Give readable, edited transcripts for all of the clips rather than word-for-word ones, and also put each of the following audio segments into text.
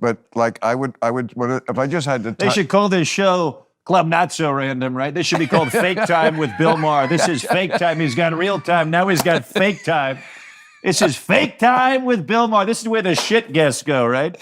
but like I would, if I just had to. They should call this show Club Not So Random, right? This should be called Fake Time with Bill Maher. This is fake time. He's got real time. Now he's got fake time. This is Fake Time with Bill Maher. This is where the shit guests go, right?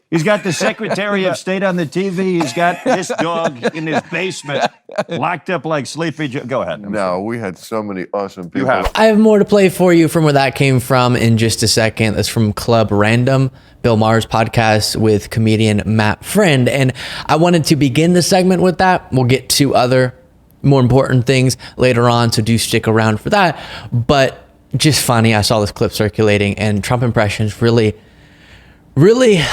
He's got the Secretary of State on the TV. He's got this dog in his basement, locked up like Sleepy Joe. Go ahead. No, we had so many awesome people. I have more to play for you from where that came from in just a second. That's from Club Random, Bill Maher's podcast with comedian Matt Friend. And I wanted to begin the segment with that. We'll get to other more important things later on, so do stick around for that. But just funny, I saw this clip circulating, and Trump impressions really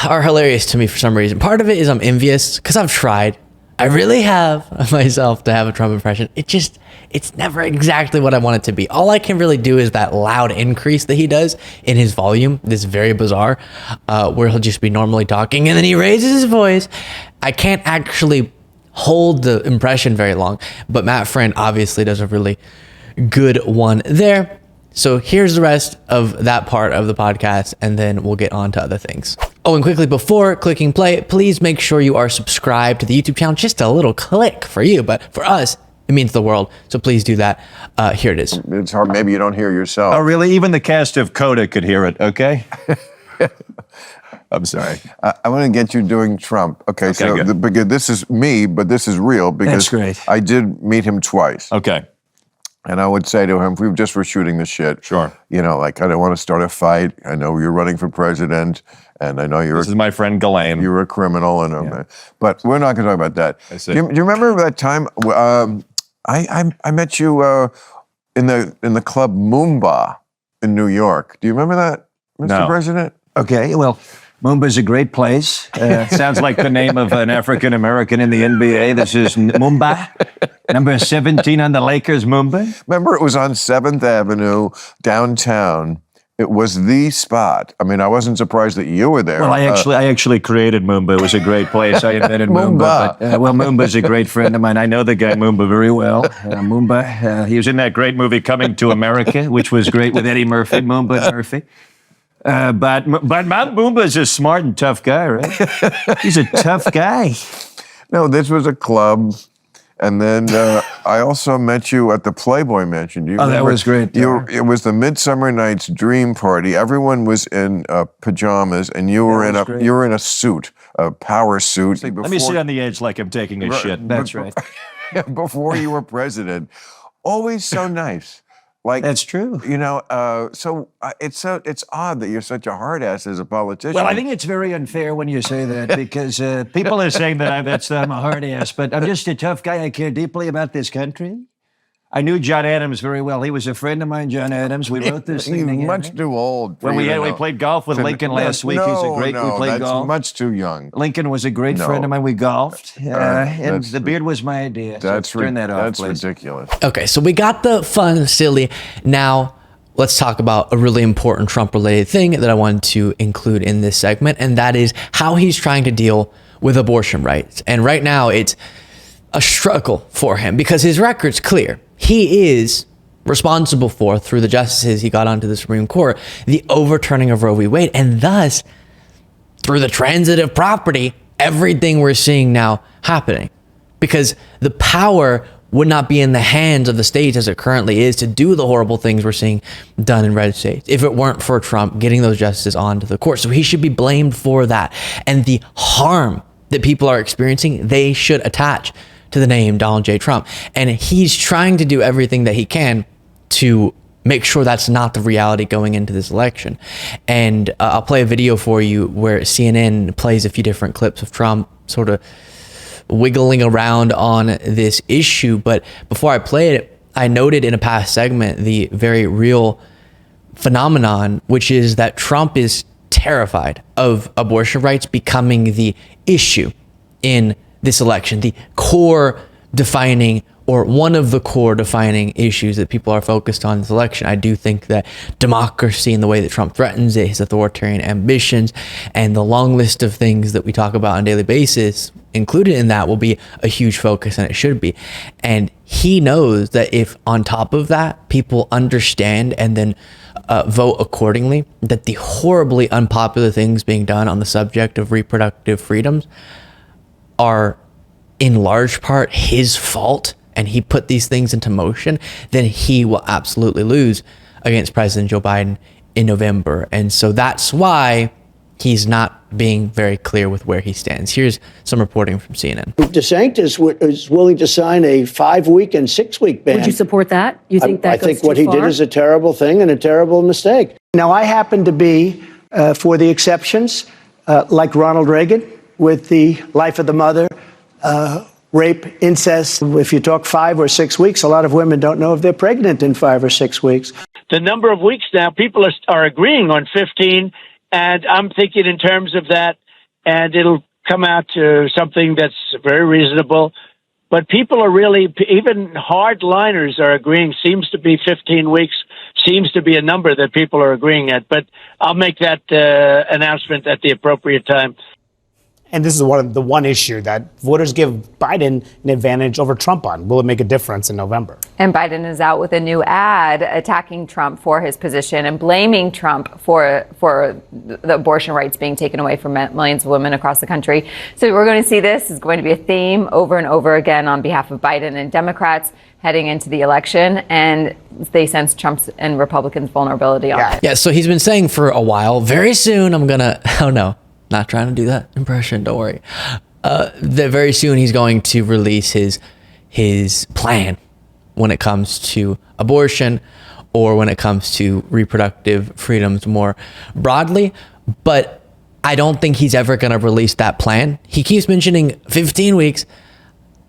are hilarious to me for some reason. Part of it is I'm envious because I've tried. I really have myself to have a Trump impression. It's never exactly what I want it to be. All I can really do is that loud increase that he does in his volume. This is very bizarre, where he'll just be normally talking and then he raises his voice. I can't actually hold the impression very long, but Matt Friend obviously does a really good one there. So here's the rest of that part of the podcast, and then we'll get on to other things. Oh, and quickly, before clicking play, please make sure you are subscribed to the YouTube channel. Just a little click for you, but for us, it means the world. So please do that. Here it is. It's hard. Maybe you don't hear yourself. Oh, really? Even the cast of Coda could hear it, okay? I'm sorry. I want to get you doing Trump. Okay, so because this is me, but this is real because That's great. I did meet him twice. Okay. And I would say to him, if we just were shooting the shit, Sure. You know, like, I don't want to start a fight. I know you're running for president, and I know This is my friend Ghislaine. you're a criminal, and but we're not going to talk about that. I see. Do you remember that time I met you in the club Moomba in New York? Do you remember that, Mr. No. President? Okay, well, Mumba's a great place. Sounds like the name of an African-American in the NBA. This is Mumba, number 17 on the Lakers, Mumba. Remember, it was on 7th Avenue, downtown. It was the spot. I mean, I wasn't surprised that you were there. Well, I actually created Mumba. It was a great place. I invented Mumba. But, Mumba's a great friend of mine. I know the guy Mumba very well. Mumba, he was in that great movie Coming to America, which was great with Eddie Murphy, Mumba and Murphy. But Mount Mumba's a smart and tough guy, right? He's a tough guy. No, this was a club. And then I also met you at the Playboy Mansion. Do you remember? That was great. It was the Midsummer Night's Dream Party. Everyone was in pajamas, and you were in a suit, a power suit. Let me sit on the edge like I'm taking a shit. That's right. Before you were president, always so nice. Like, that's true. You know, it's odd that you're such a hard ass as a politician. Well, I think it's very unfair when you say that because people are saying that I'm a hard ass, but I'm just a tough guy. I care deeply about this country. I knew John Adams very well. He was a friend of mine, John Adams. We wrote this thing together. Much too old. When we played golf with Lincoln last week. He's a great. We played golf. Much too young. Lincoln was a great friend of mine. We golfed, and the beard was my idea. That's so turn that off, That's please. ridiculous. Okay, so we got the fun, silly. Now let's talk about a really important Trump-related thing that I wanted to include in this segment, and that is how he's trying to deal with abortion rights. And right now, it's a struggle for him because his record's clear. He is responsible for, through the justices he got onto the Supreme Court, the overturning of Roe v. Wade, and thus, through the transitive property, everything we're seeing now happening. Because the power would not be in the hands of the states as it currently is to do the horrible things we're seeing done in red states if it weren't for Trump getting those justices onto the court. So he should be blamed for that. And the harm that people are experiencing, they should attach to the name Donald J. Trump. And he's trying to do everything that he can to make sure that's not the reality going into this election. And I'll play a video for you where CNN plays a few different clips of Trump sort of wiggling around on this issue. But before I play it, I noted in a past segment the very real phenomenon, which is that Trump is terrified of abortion rights becoming the issue in this election, the core defining or one of the core defining issues that people are focused on in this election. I do think that democracy and the way that Trump threatens it, his authoritarian ambitions, and the long list of things that we talk about on a daily basis, included in that, will be a huge focus, and it should be. And he knows that if on top of that, people understand and then vote accordingly, that the horribly unpopular things being done on the subject of reproductive freedoms are in large part his fault, and he put these things into motion, then he will absolutely lose against President Joe Biden in November. And so that's why he's not being very clear with where he stands. Here's some reporting from CNN. DeSantis is willing to sign a 5-week and 6-week ban. Would you support that? You think that I goes think what too he far? did is a terrible thing and a terrible mistake. Now, I happen to be for the exceptions, like Ronald Reagan, with the life of the mother, rape, incest. If you talk 5 or 6 weeks, a lot of women don't know if they're pregnant in 5 or 6 weeks. The number of weeks now, people are agreeing on 15, and I'm thinking in terms of that, and it'll come out to something that's very reasonable. But people are really, even hardliners are agreeing, seems to be 15 weeks, seems to be a number that people are agreeing at. But I'll make that announcement at the appropriate time. And this is one issue that voters give Biden an advantage over Trump on. Will it make a difference in November? And Biden is out with a new ad attacking Trump for his position and blaming Trump for the abortion rights being taken away from millions of women across the country. So we're going to see this is going to be a theme over and over again on behalf of Biden and Democrats heading into the election, and they sense Trump's and Republicans' vulnerability on it. Yeah, so he's been saying for a while, very soon I'm gonna, oh no, not trying to do that impression, don't worry. That very soon he's going to release his plan when it comes to abortion or when it comes to reproductive freedoms more broadly. But I don't think he's ever going to release that plan. He keeps mentioning 15 weeks.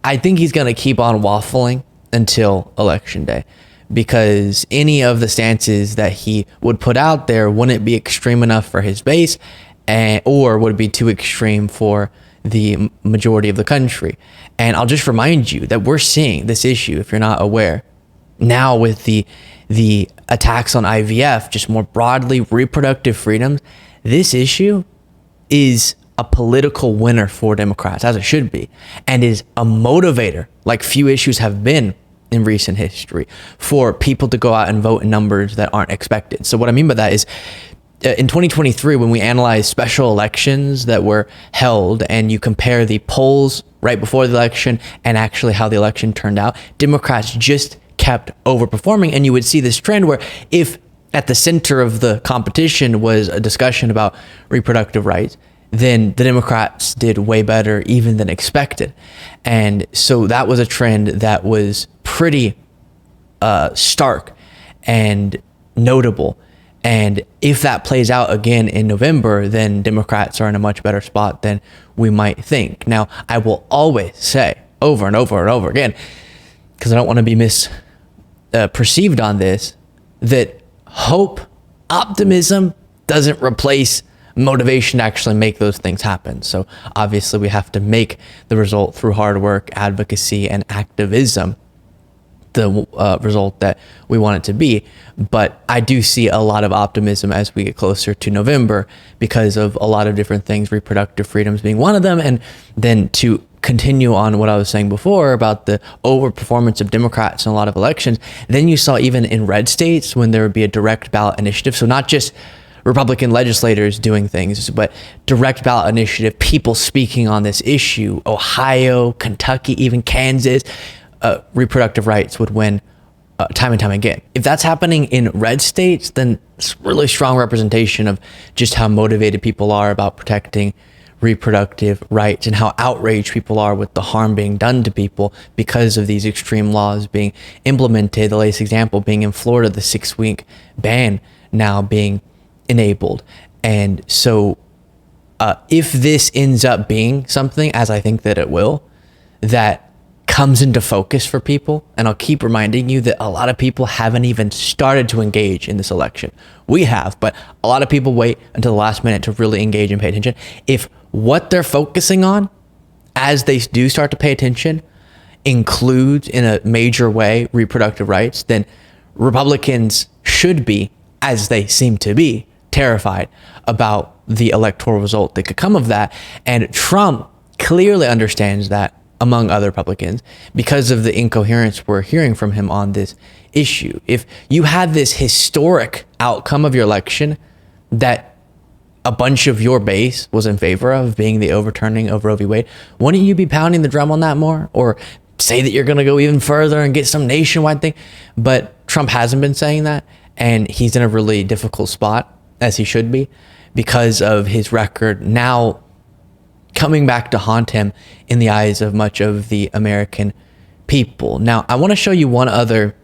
I think he's going to keep on waffling until Election Day, because any of the stances that he would put out there wouldn't be extreme enough for his base, or would be too extreme for the majority of the country. And I'll just remind you that we're seeing this issue, if you're not aware, now with the attacks on IVF, just more broadly, reproductive freedoms. This issue is a political winner for Democrats, as it should be, and is a motivator, like few issues have been in recent history, for people to go out and vote in numbers that aren't expected. So what I mean by that is, in 2023, when we analyzed special elections that were held and you compare the polls right before the election and actually how the election turned out, Democrats just kept overperforming. And you would see this trend where if at the center of the competition was a discussion about reproductive rights, then the Democrats did way better even than expected. And so that was a trend that was pretty stark and notable. And if that plays out again in November, then Democrats are in a much better spot than we might think. Now, I will always say over and over and over again, because I don't want to be perceived on this, that hope, optimism doesn't replace motivation to actually make those things happen. So obviously we have to make the result through hard work, advocacy, and activism the result that we want it to be. But I do see a lot of optimism as we get closer to November because of a lot of different things, reproductive freedoms being one of them. And then to continue on what I was saying before about the overperformance of Democrats in a lot of elections, then you saw even in red states when there would be a direct ballot initiative. So not just Republican legislators doing things, but direct ballot initiative, people speaking on this issue, Ohio, Kentucky, even Kansas, reproductive rights would win time and time again. If that's happening in red states, then it's really strong representation of just how motivated people are about protecting reproductive rights and how outraged people are with the harm being done to people because of these extreme laws being implemented. The latest example being in Florida, the 6-week ban now being enabled. And so if this ends up being something, as I think that it will, that comes into focus for people, and I'll keep reminding you that a lot of people haven't even started to engage in this election. We have, but a lot of people wait until the last minute to really engage and pay attention. If what they're focusing on as they do start to pay attention includes in a major way reproductive rights, then Republicans should be, as they seem to be, terrified about the electoral result that could come of that. And Trump clearly understands that among other Republicans, because of the incoherence we're hearing from him on this issue. If you had this historic outcome of your election that a bunch of your base was in favor of, being the overturning of Roe v. Wade, wouldn't you be pounding the drum on that more? Or say that you're going to go even further and get some nationwide thing? But Trump hasn't been saying that, and he's in a really difficult spot, as he should be, because of his record now coming back to haunt him in the eyes of much of the American people. Now, I want to show you one other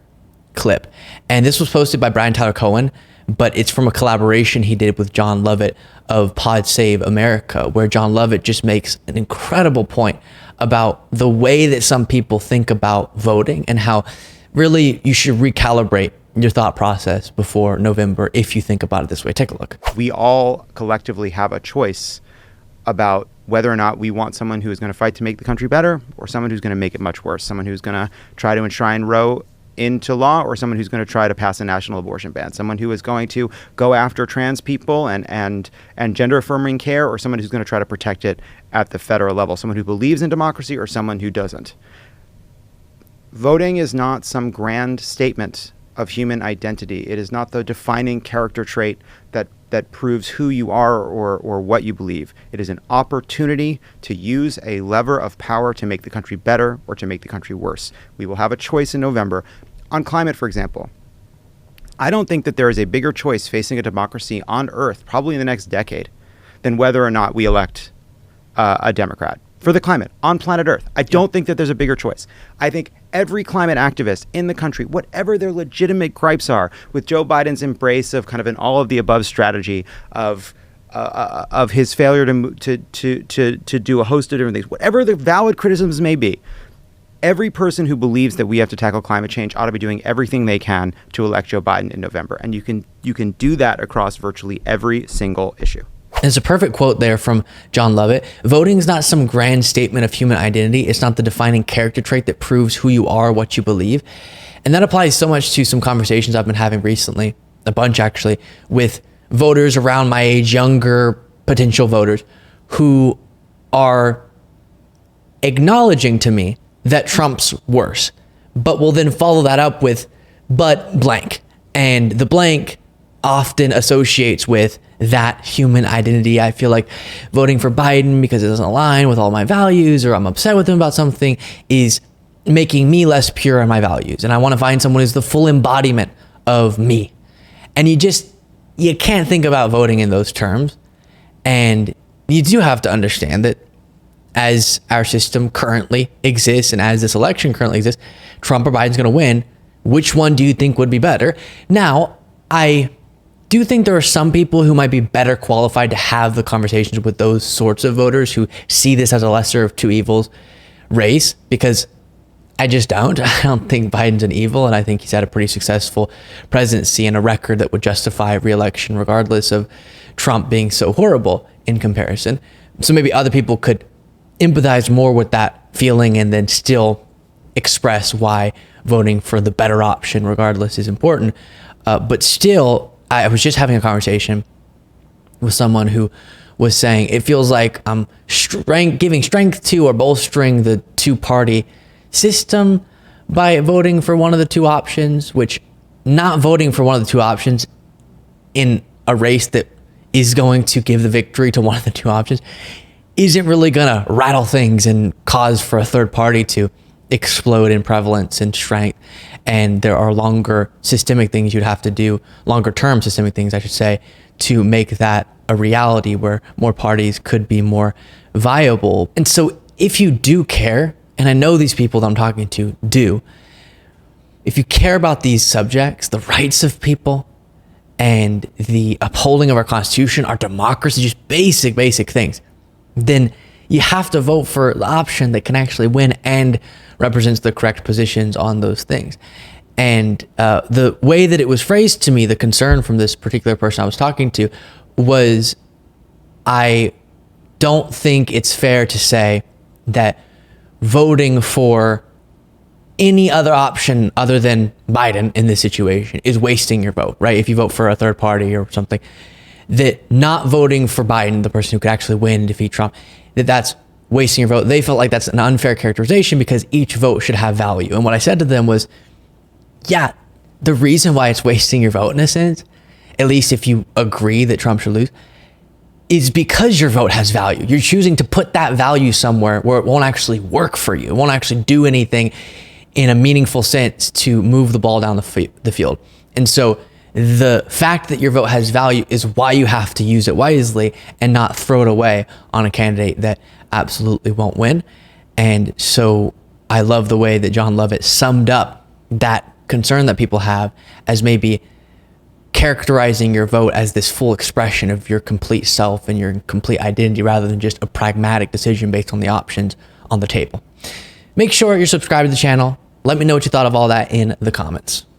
clip, and this was posted by Brian Tyler Cohen, but it's from a collaboration he did with John Lovett of Pod Save America, where John Lovett just makes an incredible point about the way that some people think about voting and how really you should recalibrate your thought process before November if you think about it this way. Take a look. We all collectively have a choice about whether or not we want someone who is going to fight to make the country better, or someone who's going to make it much worse, someone who's going to try to enshrine Roe into law, or someone who's going to try to pass a national abortion ban, someone who is going to go after trans people and gender affirming care, or someone who's going to try to protect it at the federal level, someone who believes in democracy or someone who doesn't. Voting is not some grand statement of human identity. It is not the defining character trait that proves who you are or what you believe. It is an opportunity to use a lever of power to make the country better or to make the country worse. We will have a choice in November. On climate, for example, I don't think that there is a bigger choice facing a democracy on Earth, probably in the next decade, than whether or not we elect a Democrat. For the climate on planet Earth, I don't think that there's a bigger choice. I think every climate activist in the country, whatever their legitimate gripes are with Joe Biden's embrace of kind of an all of the above strategy of his failure to do a host of different things, whatever the valid criticisms may be, every person who believes that we have to tackle climate change ought to be doing everything they can to elect Joe Biden in November. And you can do that across virtually every single issue. There's a perfect quote there from John Lovett. Voting is not some grand statement of human identity. It's not the defining character trait that proves who you are, what you believe. And that applies so much to some conversations I've been having recently, a bunch actually, with voters around my age, younger potential voters, who are acknowledging to me that Trump's worse, but will then follow that up with, but blank. And the blank often associates with that human identity. I feel like voting for Biden because it doesn't align with all my values, or I'm upset with him about something, is making me less pure in my values. And I want to find someone who's the full embodiment of me. And you can't think about voting in those terms. And you do have to understand that as our system currently exists and as this election currently exists, Trump or Biden's going to win. Which one do you think would be better? Now, I do think there are some people who might be better qualified to have the conversations with those sorts of voters who see this as a lesser of two evils race, because I just don't. I don't think Biden's an evil, and I think he's had a pretty successful presidency and a record that would justify re-election regardless of Trump being so horrible in comparison. So maybe other people could empathize more with that feeling and then still express why voting for the better option regardless is important. But still, I was just having a conversation with someone who was saying it feels like I'm giving strength to or bolstering the two-party system by voting for one of the two options, which not voting for one of the two options in a race that is going to give the victory to one of the two options isn't really going to rattle things and cause for a third party to explode in prevalence and strength. And there are longer systemic things you'd have to do, longer term systemic things, I should say, to make that a reality where more parties could be more viable. And so if you do care, and I know these people that I'm talking to do, if you care about these subjects, the rights of people and the upholding of our Constitution, our democracy, just basic things, then you have to vote for the option that can actually win and represents the correct positions on those things. And the way that it was phrased to me, the concern from this particular person I was talking to was, I don't think it's fair to say that voting for any other option other than Biden in this situation is wasting your vote, right? If you vote for a third party or something, that not voting for Biden, the person who could actually win and defeat Trump, that's wasting your vote. They felt like that's an unfair characterization because each vote should have value. And what I said to them was, yeah, the reason why it's wasting your vote in a sense, at least if you agree that Trump should lose, is because your vote has value. You're choosing to put that value somewhere where it won't actually work for you. It won't actually do anything in a meaningful sense to move the ball down the field. And so the fact that your vote has value is why you have to use it wisely and not throw it away on a candidate that absolutely won't win. And so I love the way that John Lovett summed up that concern that people have as maybe characterizing your vote as this full expression of your complete self and your complete identity rather than just a pragmatic decision based on the options on the table. Make sure you're subscribed to the channel. Let me know what you thought of all that in the comments.